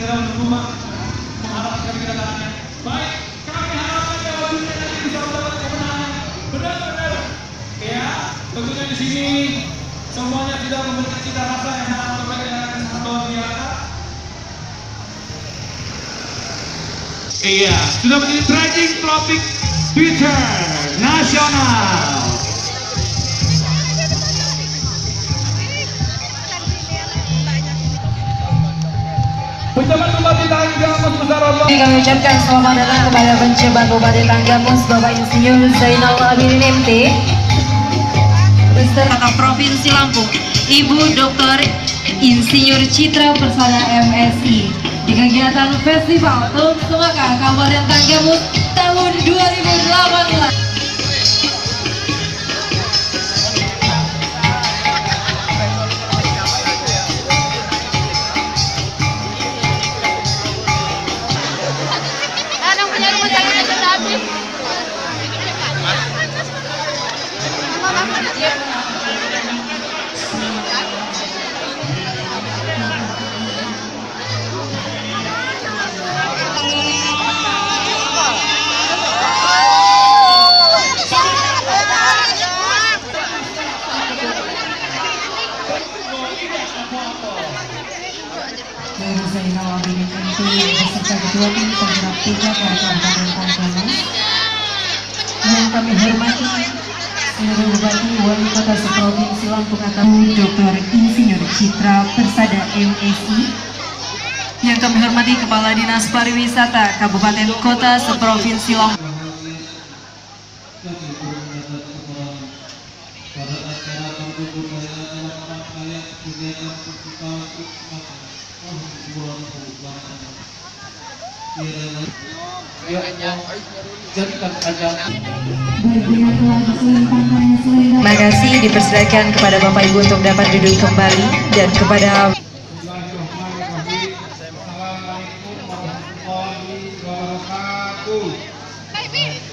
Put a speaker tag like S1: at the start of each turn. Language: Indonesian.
S1: segera menunggu mengharap sekali kedatangannya. Baik, kami harapkan ya wajibnya nanti bisa mendapat kemenangan. Benar-benar ya, tentunya di sini semuanya sudah memberikan cita rasa yang sangat berbeda dengan luar biasa. Iya, sudah menjadi trending topik Twitter nasional. Ucapan Bupati Tanggamus besar Allah.
S2: Kami ucapkan selamat datang kepada penjabat Bupati Tanggamus Bapak Insinyur Zainal Abidin MT beserta Provinsi Lampung Ibu Dr. Insinyur Citra Persada MSI di kegiatan Festival Teluk Semaka Kabupaten Tanggamus tahun 2018. Zainal Abidin MT beserta Ketua Tim Penggerak 3 Kabupaten Tanggamus yang kami hormati seluruh Bupati Wali Kota Seprovinsi Lampung Utara Dr. Insinyur Citra Persada MSI, yang kami hormati Kepala Dinas Pariwisata Kabupaten Kota Seprovinsi Lampung.
S3: Pada acara kebudayaan orang kaya kegiatan festival Semaka tahun 2018 jadikan saja.
S2: Terima kasih, dipersilakan kepada Bapak Ibu untuk dapat duduk kembali dan kepada
S3: Assalamualaikum warahmatullahi wabarakatuh.